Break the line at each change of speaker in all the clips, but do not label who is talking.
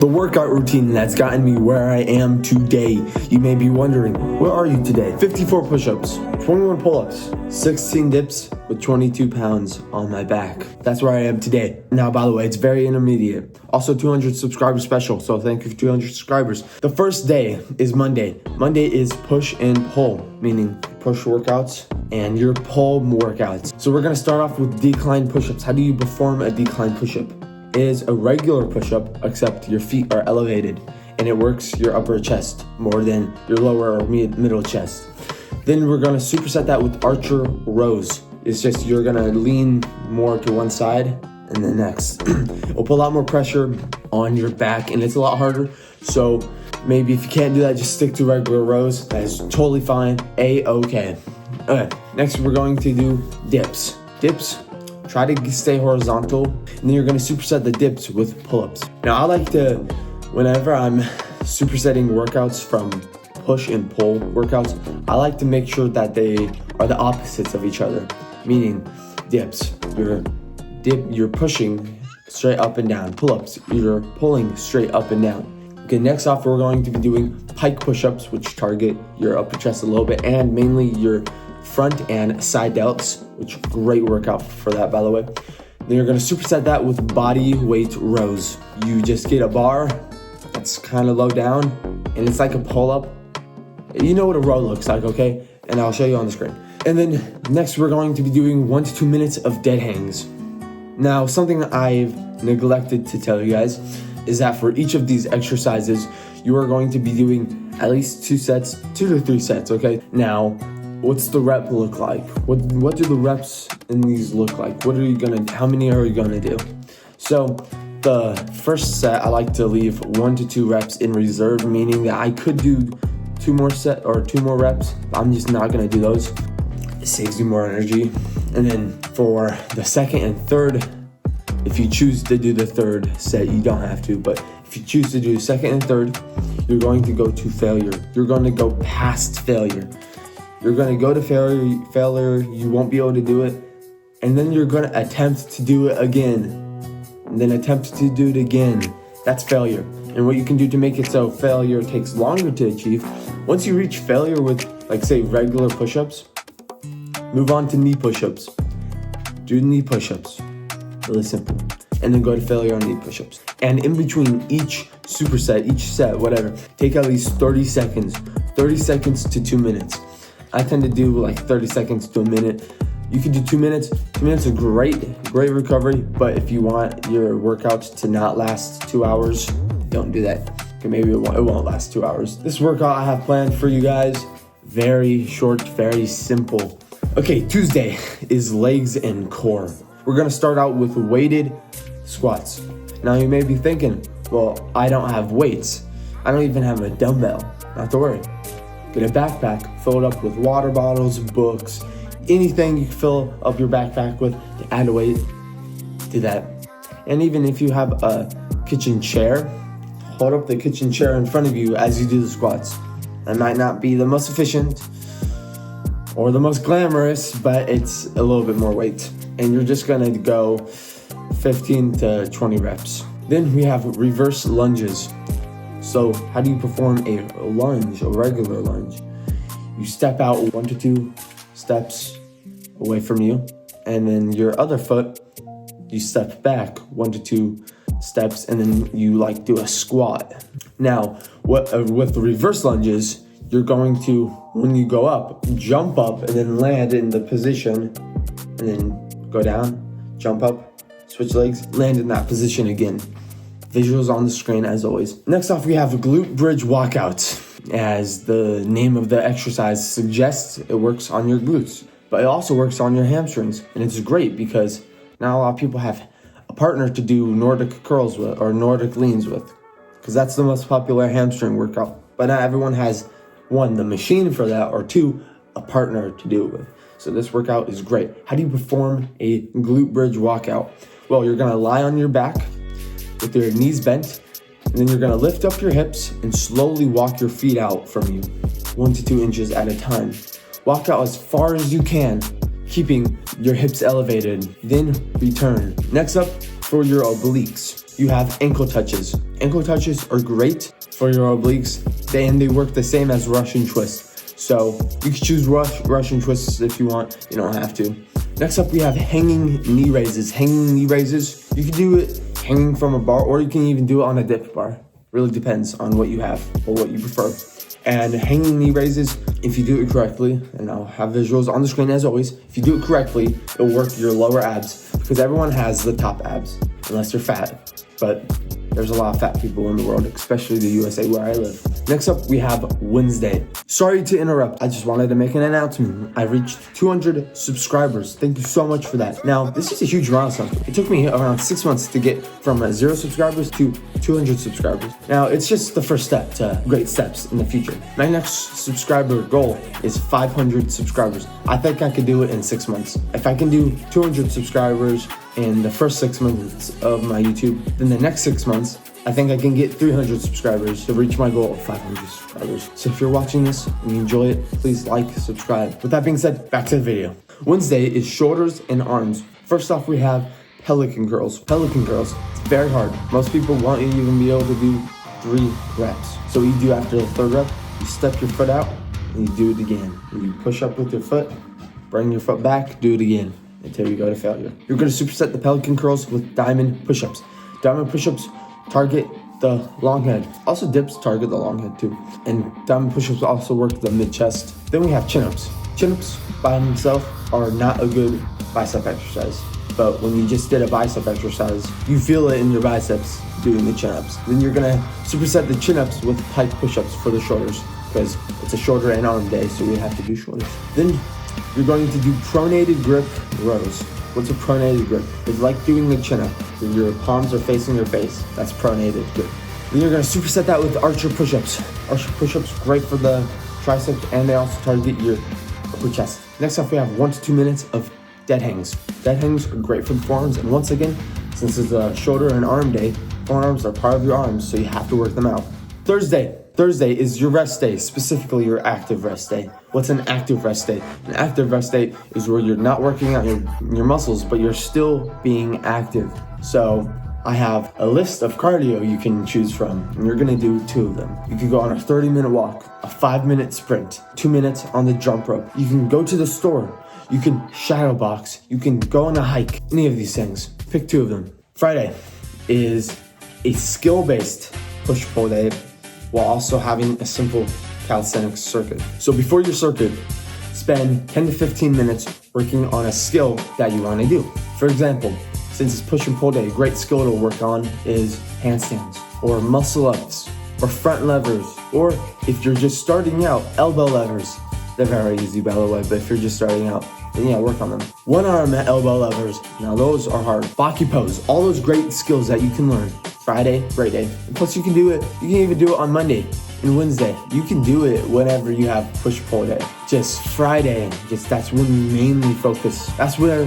The workout routine that's gotten me where I am today. You may be wondering, where are you today? 54 push-ups, 21 pull-ups, 16 dips with 22 pounds on my back. That's where I am today. Now, by the way, it's very intermediate. Also 200 subscribers special, so thank you for 200 subscribers. The first day is Monday. Monday is push and pull, meaning push workouts and your pull workouts. So we're gonna start off with decline push-ups. How do you perform a decline push-up? It is a regular push-up, except your feet are elevated, and it works your upper chest more than your lower or middle chest. Then we're gonna superset that with archer rows. It's just you're gonna lean more to one side and then next. It'll put a lot more pressure on your back, and it's a lot harder. So maybe if you can't do that, just stick to regular rows. That is totally fine. A-okay. Okay, next we're going to do dips. Dips. Try to stay horizontal, and then you're gonna superset the dips with pull-ups. Now I like to, whenever I'm supersetting workouts from push and pull workouts, I like to make sure that they are the opposites of each other. Meaning dips, you're pushing straight up and down. Pull-ups, you're pulling straight up and down. Okay, next off we're going to be doing pike push-ups, which target your upper chest a little bit, and mainly your front and side delts, which great workout for that, by the way. Then you're gonna superset that with body weight rows. You just get a bar that's kind of low down, and it's like a pull-up. You know what a row looks like, okay? And I'll show you on the screen. And then next we're going to be doing 1 to 2 minutes of dead hangs. Now, something I've neglected to tell you guys is that for each of these exercises, you are going to be doing at least 2 to 3 sets, okay? Now, what's the rep look like? What do the reps in these look like? How many are you gonna do? So the first set, I like to leave 1 to 2 reps in reserve, meaning that I could do 2 more reps. I'm just not gonna do those. It saves you more energy. And then for the second and third, if you choose to do the third set, you don't have to, but if you choose to do second and third, you're going to go to failure. You're going to go past failure. You're gonna go to failure, you won't be able to do it, and then you're gonna attempt to do it again, and then attempt to do it again. That's failure. And what you can do to make it so failure takes longer to achieve, once you reach failure with, like, say, regular push-ups, move on to knee push-ups. Do knee push-ups, really simple. And then go to failure on knee push-ups. And in between each superset, each set, whatever, take at least 30 seconds to 2 minutes. I tend to do like 30 seconds to a minute. You could do 2 minutes. 2 minutes is great recovery, but if you want your workouts to not last 2 hours, don't do that. Okay, maybe it won't last 2 hours. This workout I have planned for you guys, very short, very simple. Okay, Tuesday is legs and core. We're gonna start out with weighted squats. Now you may be thinking, well, I don't have weights. I don't even have a dumbbell. Not to worry. Get a backpack, fill it up with water bottles, books, anything you can fill up your backpack with to add weight, do that. And even if you have a kitchen chair, hold up the kitchen chair in front of you as you do the squats. That might not be the most efficient or the most glamorous, but it's a little bit more weight. And you're just gonna go 15 to 20 reps. Then we have reverse lunges. So how do you perform a lunge, a regular lunge? You step out 1 to 2 steps away from you, and then your other foot, you step back 1 to 2 steps, and then you like do a squat. Now, with the reverse lunges, you're going to, when you go up, jump up and then land in the position, and then go down, jump up, switch legs, land in that position again. Visuals on the screen as always. Next off, we have glute bridge walkout. As the name of the exercise suggests, it works on your glutes, but it also works on your hamstrings. And it's great because now a lot of people have a partner to do Nordic curls with or Nordic leans with, because that's the most popular hamstring workout. But not everyone has, 1, the machine for that, or 2, a partner to do it with. So this workout is great. How do you perform a glute bridge walkout? Well, you're gonna lie on your back with your knees bent, and then you're gonna lift up your hips and slowly walk your feet out from you, 1 to 2 inches at a time. Walk out as far as you can, keeping your hips elevated, then return. Next up, for your obliques, you have ankle touches. Ankle touches are great for your obliques, and they work the same as Russian twists. So you can choose Russian twists if you want, you don't have to. Next up, we have hanging knee raises. Hanging knee raises, you can do it hanging from a bar, or you can even do it on a dip bar. Really depends on what you have or what you prefer. And hanging knee raises, if you do it correctly, and I'll have visuals on the screen as always, if you do it correctly, it'll work your lower abs, because everyone has the top abs, unless you're fat. But there's a lot of fat people in the world, especially the USA where I live. Next up, we have Wednesday. Sorry to interrupt. I just wanted to make an announcement. I reached 200 subscribers. Thank you so much for that. Now, this is a huge milestone. It took me around 6 months to get from 0 subscribers to 200 subscribers. Now, it's just the first step to great steps in the future. My next subscriber goal is 500 subscribers. I think I could do it in 6 months. If I can do 200 subscribers in the first 6 months of my YouTube, then the next 6 months, I think I can get 300 subscribers to reach my goal of 500 subscribers. So if you're watching this and you enjoy it, please like, subscribe. With that being said, back to the video. Wednesday is shoulders and arms. First off, we have pelican curls. Pelican curls, it's very hard. Most people won't even be able to do 3 reps. So what you do after the 3rd rep, you step your foot out and you do it again. And you push up with your foot, bring your foot back, do it again until you go to failure. You're gonna superset the pelican curls with diamond push-ups. Diamond push-ups target the long head. Also dips target the long head too. And diamond push-ups also work the mid-chest. Then we have chin-ups. Chin-ups by themselves are not a good bicep exercise. But when you just did a bicep exercise, you feel it in your biceps doing the chin-ups. Then you're gonna superset the chin-ups with pike push-ups for the shoulders, because it's a shoulder and arm day, so we have to do shoulders. Then you're going to do pronated grip rows. What's a pronated grip? It's like doing the chin-up. Your palms are facing your face. That's pronated grip. Then you're gonna superset that with archer push-ups. Archer push-ups, great for the triceps, and they also target your upper chest. Next up, we have 1 to 2 minutes of dead hangs. Dead hangs are great for the forearms, and once again, since it's a shoulder and arm day, forearms are part of your arms, so you have to work them out. Thursday is your rest day, specifically your active rest day. What's an active rest day? An active rest day is where you're not working out your muscles, but you're still being active. So I have a list of cardio you can choose from, and you're gonna do 2 of them. You can go on a 30-minute walk, a 5-minute sprint, 2 minutes on the jump rope. You can go to the store, you can shadow box, you can go on a hike, any of these things. Pick 2 of them. Friday is a skill-based push-pull day, while also having a simple calisthenics circuit. So before your circuit, spend 10 to 15 minutes working on a skill that you want to do. For example, since it's push and pull day, a great skill to work on is handstands, or muscle ups, or front levers, or if you're just starting out, elbow levers. They're very easy, by the way, but if you're just starting out, then yeah, work on them. One arm elbow levers, now those are hard. Baki pose, all those great skills that you can learn. Friday, great day. And plus you can even do it on Monday and Wednesday. You can do it whenever you have push-pull day. Just Friday, that's when you mainly focus. That's where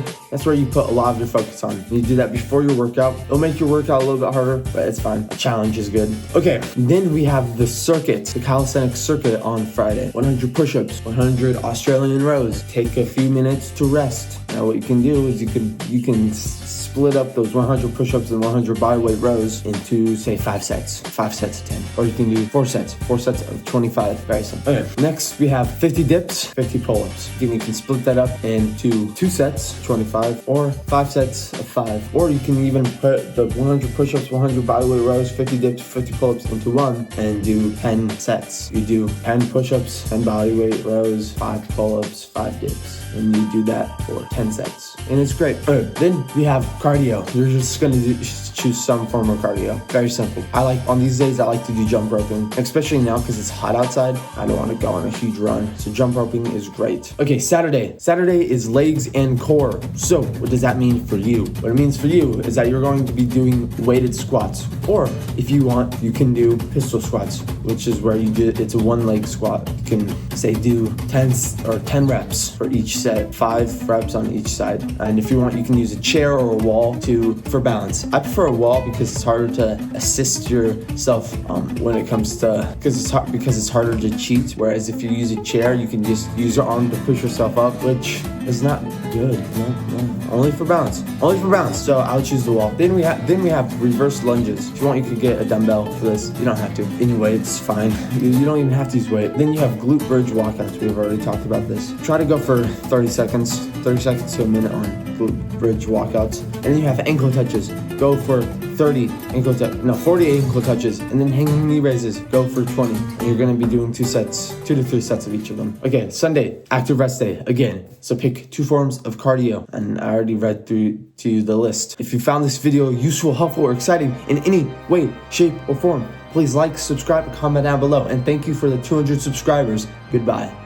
you put a lot of your focus on. You do that before your workout. It'll make your workout a little bit harder, but it's fine. A challenge is good. Okay, then we have the circuit, the calisthenics circuit on Friday. 100 push-ups, 100 Australian rows. Take a few minutes to rest. Now what you can do is you can split up those 100 push-ups and 100 bodyweight rows into, say, 5 sets. 5 sets of 10. Or you can do 4 sets. 4 sets of 25. Very simple. Okay, next we have 50 dips, 50 pull-ups. You can split that up into 2 sets, 25, or 5 sets of 5. Or you can even put the 100 push-ups, 100 bodyweight rows, 50 dips, 50 pull-ups into one and do 10 sets. You do 10 push-ups, 10 bodyweight rows, 5 pull-ups, 5 dips. And you do that for 10 sets. And it's great. Then we have cardio. You're just gonna choose some form of cardio. Very simple. On these days, I like to do jump roping, especially now because it's hot outside. I don't want to go on a huge run. So jump roping is great. Okay, Saturday. Saturday is legs and core. So what does that mean for you? What it means for you is that you're going to be doing weighted squats. Or if you want, you can do pistol squats, which is where it's a 1-leg squat. You can say do 10 reps for each set, 5 reps on each side. And if you want, you can use a chair or a wall for balance. I prefer a wall because it's harder to assist yourself when it comes to, because it's harder to cheat. Whereas if you use a chair, you can just use your arm to push yourself up, which is not good. No. Only for balance. So I'll choose the wall. Then we have reverse lunges. If you want, you could get a dumbbell for this. You don't have to. Anyway, it's fine. You don't even have to use weight. Then you have glute bridge walkouts. We've already talked about this. Try to go for 30 seconds to a minute on glute bridge walkouts. And then you have ankle touches. Go for 40 ankle touches, and then hanging knee raises. Go for 20. And you're gonna be doing 2 to 3 sets of each of them. Okay, Sunday, active rest day again. So pick 2 forms of cardio, and I already read through to you the list. If you found this video useful, helpful, or exciting in any way, shape, or form, please like, subscribe, and comment down below. And thank you for the 200 subscribers. Goodbye.